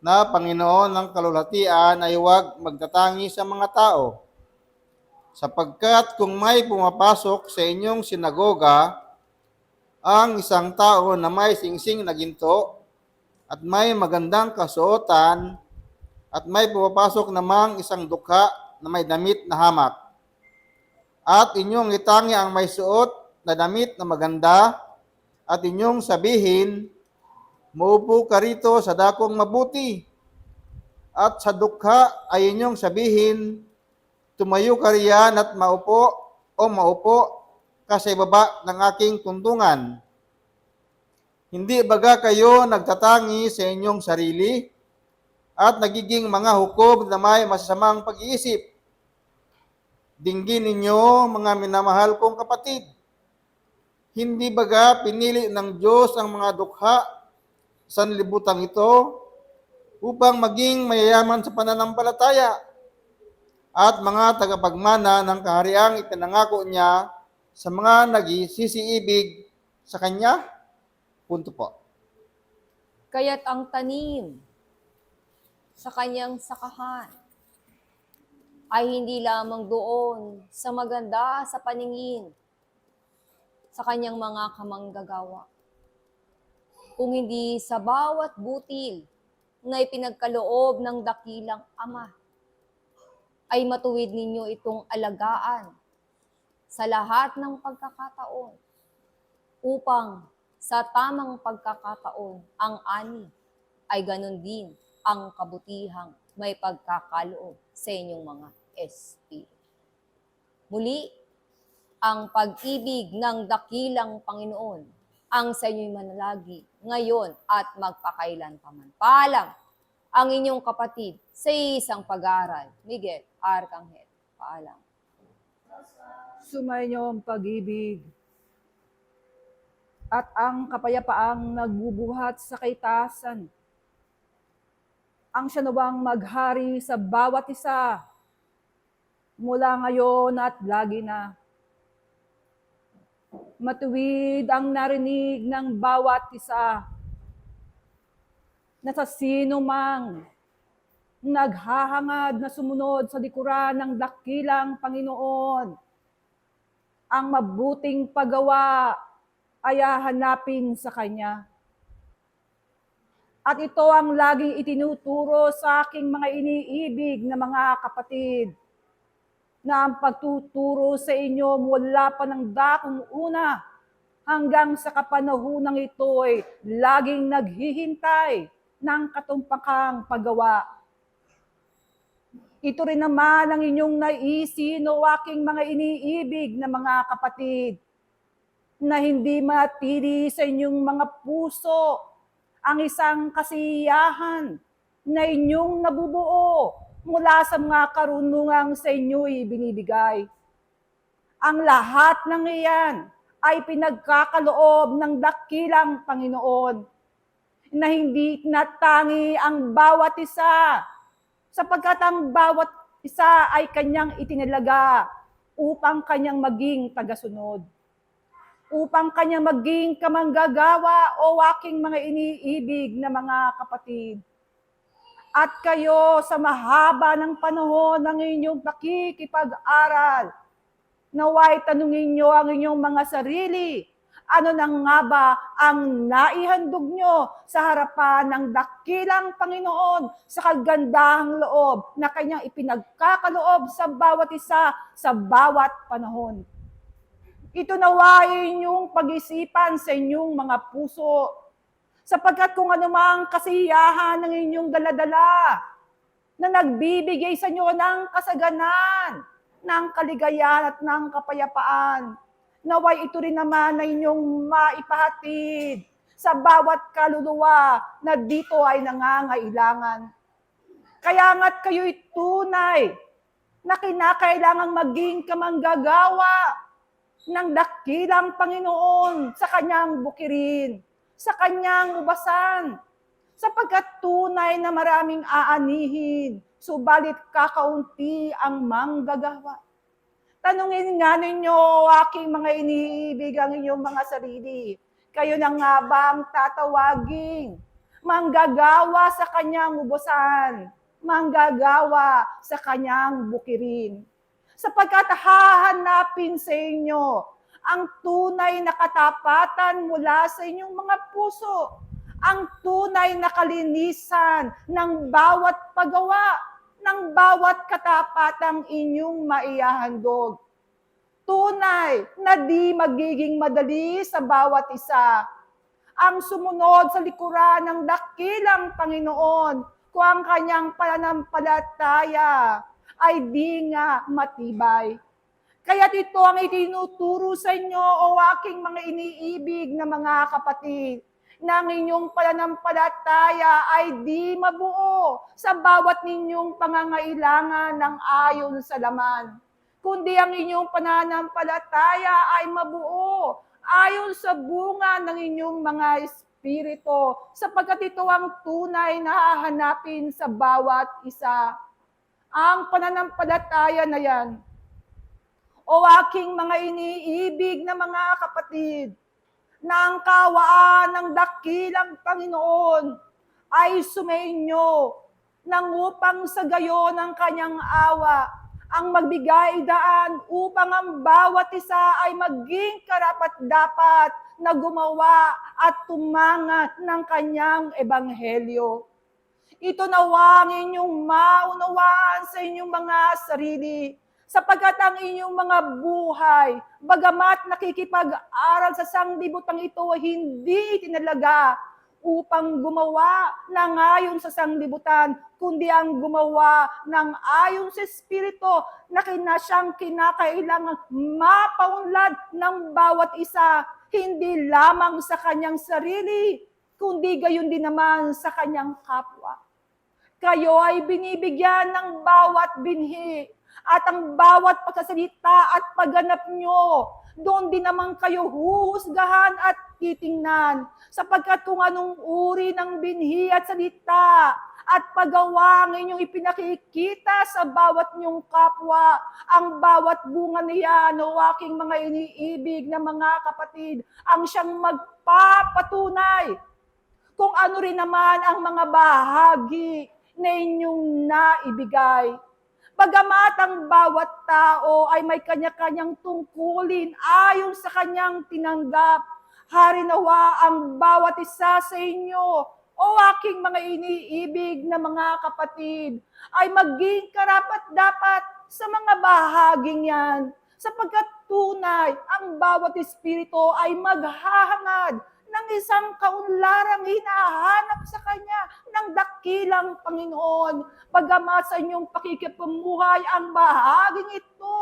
[SPEAKER 2] na Panginoon ng kalulhatian ay huwag magtatangi sa mga tao. Sapagkat kung may pumapasok sa inyong sinagoga ang isang tao na may singsing na ginto at may magandang kasuotan at may pumapasok namang isang dukha na may damit na hamak, at inyong itangi ang may suot na damit na maganda at inyong sabihin, maupo ka rito sa dakong mabuti, at sa dukha ay inyong sabihin, tumayo ka riyan at maupo ka sa ibaba ng aking tuntungan. Hindi baga kayo nagtatangi sa inyong sarili at nagiging mga hukom na may masasamang pag-iisip? Dinggin ninyo, mga minamahal kong kapatid. Hindi baga pinili ng Diyos ang mga dukha sa sanlibutan ito upang maging mayayaman sa pananampalataya at mga tagapagmana ng kahariang ipinangako niya sa mga nagsisiibig sa Kanya? Punto po.
[SPEAKER 6] Kaya't ang tanim sa kanyang sakahan ay hindi lamang doon sa maganda sa paningin sa kanyang mga kamanggagawa, kung hindi sa bawat butil na ipinagkaloob ng dakilang Ama, ay matuwid ninyo itong alagaan sa lahat ng pagkakataon upang sa tamang pagkakataon ang ani ay ganun din ang kabutihang may pagkakaloob sa inyong mga espiritu. Muli, ang pag-ibig ng dakilang Panginoon ang sa inyo'y manalagi ngayon at magpakailan paman. Paalam ang inyong kapatid sa isang pag-aaral. Miguel Arcangel. Paalam.
[SPEAKER 3] Sumainyo ang pag-ibig at ang kapayapaang nagbubuhat sa kaitasan. Ang siya nawang maghari sa bawat isa mula ngayon at lagi na. Matuwid ang narinig ng bawat isa na sa sino mang naghahangad na sumunod sa likuran ng dakilang Panginoon, ang mabuting paggawa ay hahanapin sa Kanya. At ito ang laging itinuturo sa aking mga iniibig na mga kapatid, na ang pagtuturo sa inyo mula pa ng dakong una hanggang sa kapanahunang ito ay laging naghihintay ng katumpakang paggawa. Ito rin naman ang inyong naisin o aking mga iniibig na mga kapatid, na hindi matili sa inyong mga puso ang isang kasiyahan na inyong nabubuo mula sa mga karunungang sa inyo'y binibigay. Ang lahat ng iyan ay pinagkakaloob ng dakilang Panginoon, na hindi natangi ang bawat isa, sapagkat ang bawat isa ay kanyang itinalaga upang kanyang maging tagasunod, upang kanyang maging kamanggagawa o aking mga iniibig na mga kapatid. At kayo sa mahaba ng panahon ng inyong pakikipag-aral, naway tanungin nyo ang inyong mga sarili, ano na nga ba ang naihandog nyo sa harapan ng dakilang Panginoon sa kagandahang loob na kanyang ipinagkakaloob sa bawat isa sa bawat panahon. Ito naway inyong pag-isipan sa inyong mga puso, sapagkat kung anumang kasiyahan ng inyong daladala na nagbibigay sa inyo ng kasaganan, ng kaligayahan at ng kapayapaan, naway ito rin naman na inyong maipahatid sa bawat kaluluwa na dito ay nangangailangan. Kaya nga't kayo'y tunay na kinakailangang maging kamanggagawa ng dakilang Panginoon sa kanyang bukirin, sa kanyang ubasan, sapagkat tunay na maraming aanihin, subalit kakaunti ang manggagawa. Tanungin nga ninyo, aking mga iniibig, ang inyong mga sarili, kayo na nga ba ang tatawaging manggagawa sa kanyang ubasan, manggagawa sa kanyang bukirin? Sapagkat hahanapin sa inyo ang tunay na katapatan mula sa inyong mga puso, ang tunay na kalinisan ng bawat paggawa, ng bawat katapatang inyong maihahandog. Tunay na di magiging madali sa bawat isa ang sumunod sa likuran ng dakilang Panginoon kung ang kanyang pananampalataya ay di nga matibay. Kaya't ito ang itinuturo sa inyo, o aking mga iniibig na mga kapatid, ng inyong pananampalataya ay di mabuo sa bawat ninyong pangangailangan ng ayon sa laman, kundi ang inyong pananampalataya ay mabuo ayon sa bunga ng inyong mga espiritu, sapagkat ito ang tunay na hahanapin sa bawat isa. Ang pananampalataya na yan, o aking mga iniibig na mga kapatid, na ang kawaan ng dakilang Panginoon ay sumainyo nang upang sa gayon ng kanyang awa ang magbigay daan upang ang bawat isa ay maging karapat-dapat na gumawa at tumangat ng kanyang ebanghelyo. Ito nawa ang inyong maunawaan sa inyong mga sarili, sapagkat ang inyong mga buhay, bagamat nakikipag-aral sa sanglibutang ito, hindi itinalaga upang gumawa ng ayon sa sanglibutan, kundi ang gumawa ng ayon sa Espiritu na siyang kinakailangang mapaunlad ng bawat isa, hindi lamang sa kanyang sarili, kundi gayon din naman sa kanyang kapwa. Kayo ay binibigyan ng bawat binhi at ang bawat pagsasalita at pagganap nyo, doon din naman kayo huhusgahan at titingnan, sapagkat kung anong uri ng binhi at salita at paggawa ang inyong ipinakikita sa bawat nyong kapwa, ang bawat bunga niya, o aking mga iniibig na mga kapatid, ang siyang magpapatunay kung ano rin naman ang mga bahagi na inyong naibigay. Bagamat ang bawat tao ay may kanya-kanyang tungkulin ayon sa kanyang tinanggap, harinawa ang bawat isa sa inyo, o aking mga iniibig na mga kapatid, ay maging karapat-dapat sa mga bahaging yan, sapagkat tunay ang bawat espiritu ay maghahangad ng isang kaunlarang hinahanap sa Kanya ng dakilang Panginoon. Bagamat sa inyong pakikipamumuhay ang bahaging ito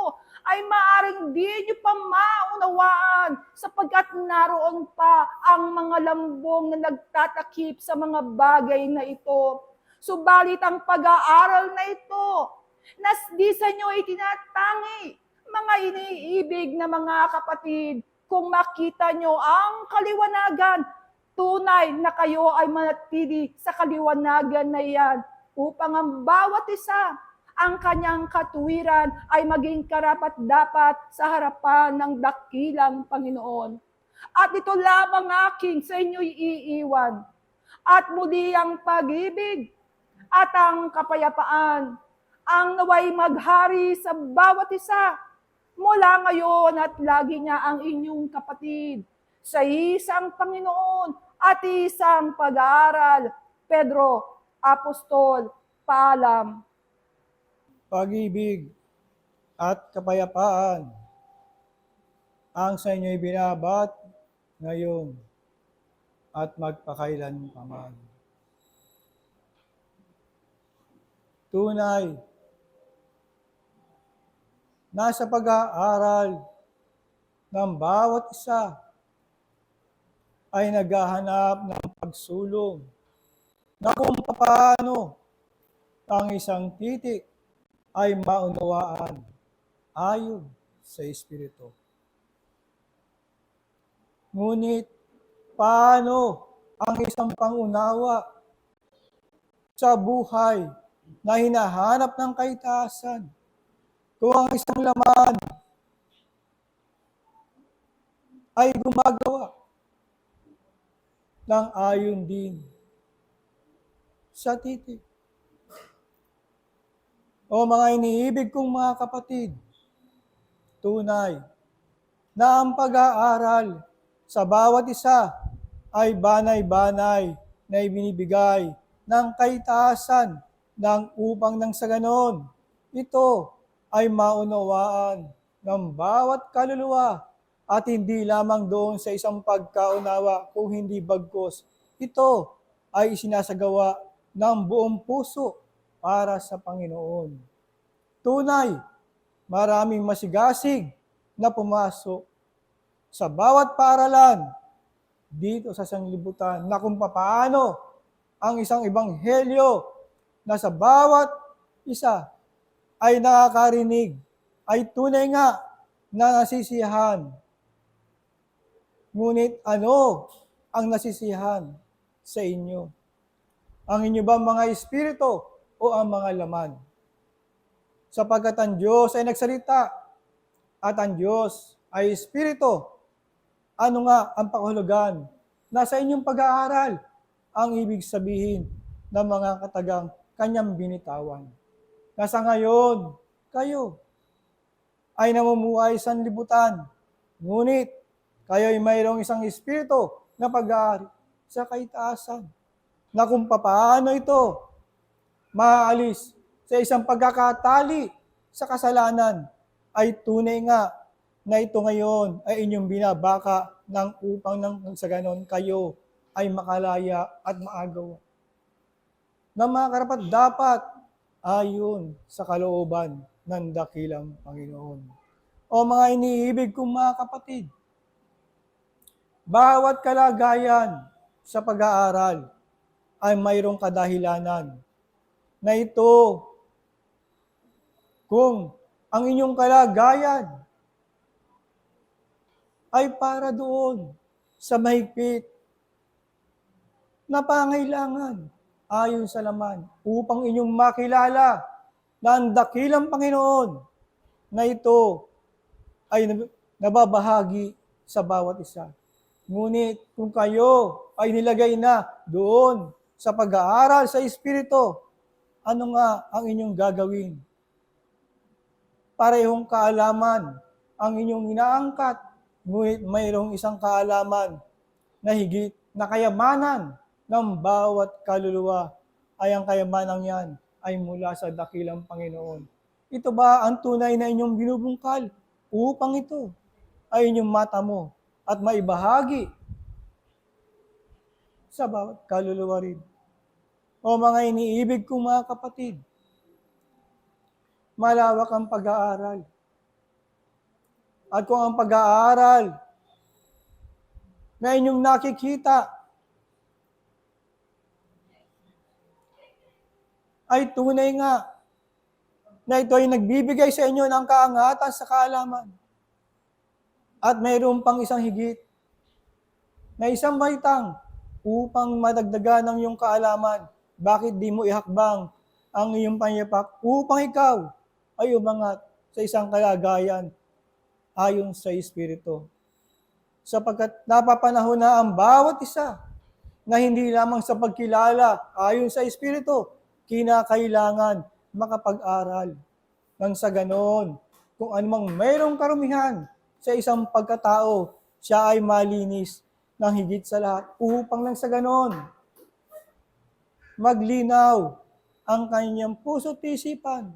[SPEAKER 3] ay maaring di nyo pa maunawaan, sapagkat naroon pa ang mga lambong na nagtatakip sa mga bagay na ito. Subalit ang pag-aaral na ito, di sa inyo itinatangi, mga iniibig na mga kapatid, kung makita nyo ang kaliwanagan, tunay na kayo ay manatili sa kaliwanagan na yan, upang ang bawat isa, ang kanyang katuwiran ay maging karapat-dapat sa harapan ng dakilang Panginoon. At ito lamang aking sa inyo'y iiwan, at muli ang pag-ibig at ang kapayapaan, ang naway maghari sa bawat isa, mula ngayon at lagi niya ang inyong kapatid, sa isang Panginoon at isang pag-aaral. Pedro, Apostol, paalam.
[SPEAKER 8] Pag-ibig at kapayapaan ang sa inyo'y binabat ngayon at magpakailan paman. Tunay, nasa pag-aaral ng bawat isa ay naghahanap ng pagsulong na kung paano ang isang titik ay maunawaan ayon sa Espiritu. Ngunit, paano ang isang pangunawa sa buhay na hinahanap ng kaitaasan kung ang isang laman ay gumagawa ng ayon din sa titik? O mga iniibig kong mga kapatid, tunay na ang pag-aaral sa bawat isa ay banay-banay na ibinibigay ng kaitaasan ng upang nang sa ganon, ito ay maunawaan ng bawat kaluluwa at hindi lamang doon sa isang pagkaunawa kung hindi bagkos. Ito ay isinasagawa ng buong puso para sa Panginoon. Tunay, maraming masigasig na pumasok sa bawat paaralan dito sa sanglibutan na kung paano ang isang ebanghelyo na sa bawat isa ay nakakarinig, ay tunay nga na nasisiyahan. Ngunit ano ang nasisiyahan sa inyo? Ang inyo ba mga espiritu o ang mga laman? Sapagkat ang Diyos ay nagsalita at ang Diyos ay espiritu. Ano nga ang pakahulugan? Nasa inyong pag-aaral ang ibig sabihin ng mga katagang kanyang binitawan. Nasa ngayon, kayo ay namumuhay sa libutan. Ngunit, kayo ay mayroong isang espiritu na pag-aari sa kaitaasan. Na kung paano ito maaalis sa isang pagkakatali sa kasalanan, ay tunay nga na ito ngayon ay inyong binabaka ng upang nang sa ganon kayo ay makalaya at maagaw na mga karapat dapat ayon sa kalooban ng dakilang Panginoon. O mga iniibig kong mga kapatid, bawat kalagayan sa pag-aaral ay mayroong kadahilanan na ito kung ang inyong kalagayan ay para doon sa mahigpit na pangailangan ayon sa laman upang inyong makilala na ang dakilang Panginoon na ito ay nababahagi sa bawat isa. Ngunit kung kayo ay nilagay na doon sa pag-aaral sa Espiritu, ano nga ang inyong gagawin? Parehong kaalaman ang inyong inaangkat, ngunit mayroong isang kaalaman na higit na kayamanan ng bawat kaluluwa ay ang kayamanang yan ay mula sa dakilang Panginoon. Ito ba ang tunay na inyong binubungkal upang ito ay inyong matamo at maibahagi sa bawat kaluluwa rin? O mga iniibig kong mga kapatid, malawak ang pag-aaral. At kung ang pag-aaral na inyong nakikita ay tunay nga na ito ay nagbibigay sa inyo ng kaangatan sa kaalaman. At mayroon pang isang higit na isang baitang upang madagdagan ang iyong kaalaman. Bakit di mo ihakbang ang iyong panyapak upang ikaw ay umangat sa isang kalagayan ayon sa Espiritu? Sapagkat napapanahon na ang bawat isa na hindi lamang sa pagkilala ayon sa Espiritu, kinakailangan makapag-aral. Nang sa ganon, kung anumang mayroong karumihan sa isang pagkatao, siya ay malinis ng higit sa lahat upang nang sa ganon, maglinaw ang kanyang puso't isipan.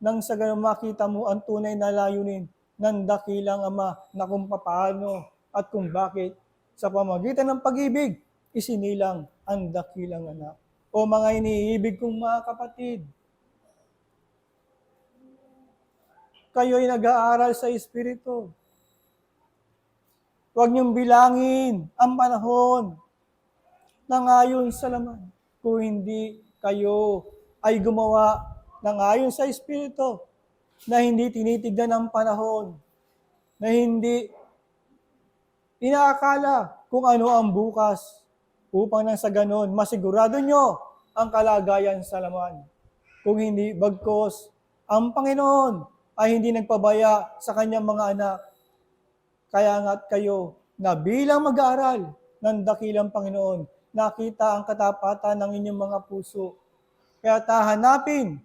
[SPEAKER 8] Nang sa ganon makita mo ang tunay na layunin ng dakilang Ama na kung paano at kung bakit sa pamagitan ng pag-ibig, isinilang ang dakilang anak. O mga iniibig kong mga kapatid, kayo'y nag-aaral sa Espiritu. Huwag niyong bilangin ang panahon na ayon sa laman. Kung hindi kayo ay gumawa ng ayon sa Espiritu, na hindi tinitignan ang panahon, na hindi inaakala kung ano ang bukas, upang nang sa ganon, masigurado nyo ang kalagayan sa laman. Kung hindi, bagkos, ang Panginoon ay hindi nagpabaya sa kanyang mga anak. Kaya nga't kayo na bilang mag-aaral ng dakilang Panginoon, nakita ang katapatan ng inyong mga puso. Kaya tahanapin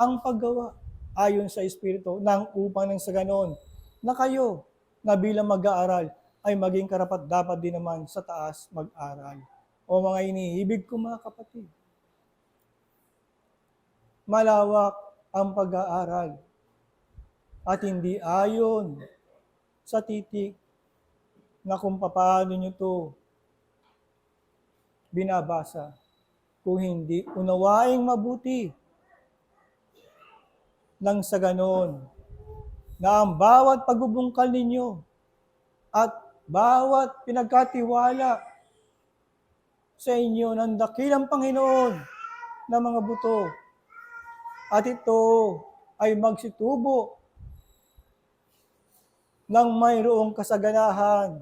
[SPEAKER 8] ang paggawa ayon sa Espiritu nang upang nang sa ganon na kayo na bilang mag-aaral ay maging karapat-dapat din naman sa taas mag-aral. O mga iniibig ko mga kapatid, malawak ang pag-aaral at hindi ayon sa titik na kung paano nyo to binabasa. Kung hindi unawaing mabuti nang sa ganon na ang bawat pagbubungkal ninyo at bawat pinagkatiwala sa inyo ng dakilang Panginoon na mga buto. At ito ay magsitubo ng mayroong kasaganahan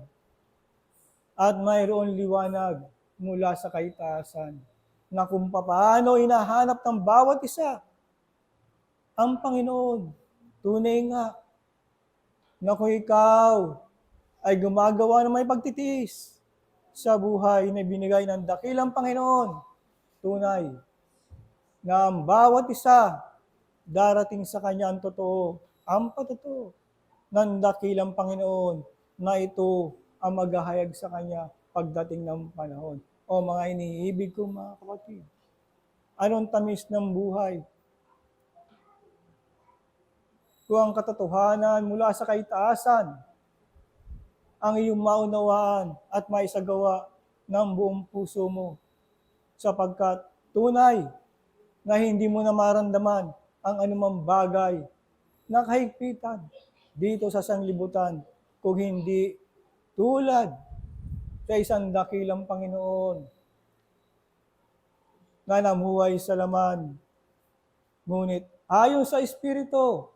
[SPEAKER 8] at mayroong liwanag mula sa kaitaasan na kung paano hinahanap ng bawat isa ang Panginoon. Tunay nga na kung ikaw ay gumagawa ng may pagtitiis sa buhay na binigay ng dakilang Panginoon, tunay na ang bawat isa darating sa kanya ang totoo, ang patotoo ng dakilang Panginoon na ito ang maghahayag sa kanya pagdating ng panahon. O mga iniibig kong mga kapatid, anong tamis ng buhay? Kung ang katotohanan mula sa kaitaasan ang iyong maunawaan at maisagawa ng buong puso mo, sapagkat tunay na hindi mo na maramdaman ang anumang bagay na kahigpitan dito sa sanglibutan kung hindi tulad sa isang dakilang Panginoon na namuhay sa laman. Ngunit ayon sa Espiritu,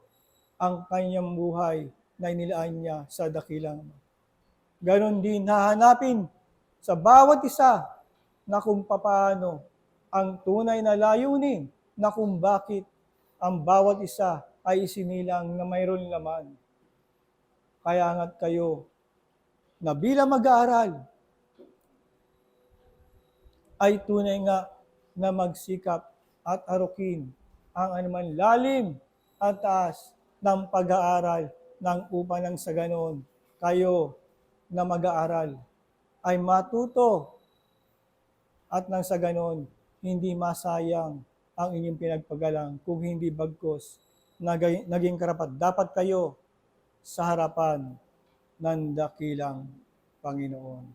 [SPEAKER 8] ang kanyang buhay na inilaan niya sa dakilang Ama. Ganon din hahanapin sa bawat isa na kung paano ang tunay na layunin na kung bakit ang bawat isa ay isinilang na mayroon laman. Kaya nga't kayo na bilang mag-aaral ay tunay nga na magsikap at arukin ang anuman lalim at taas ng pag-aaral ng upang nang sa ganon kayo na mag-aaral ay matuto at nang sa ganon hindi masayang ang inyong pinagpagalang kung hindi bagkus naging karapat dapat kayo sa harapan ng dakilang Panginoon.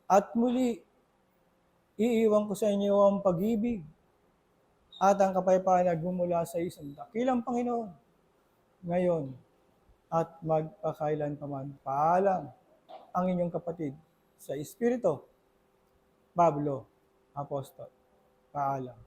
[SPEAKER 8] At muli, iiwan ko sa inyo ang pag-ibig at ang kapayapaan na nagmumula sa isang dakilang Panginoon ngayon at magpakailan paman. Paalam ang inyong kapatid sa Espiritu, Pablo, Apostol. Paalam.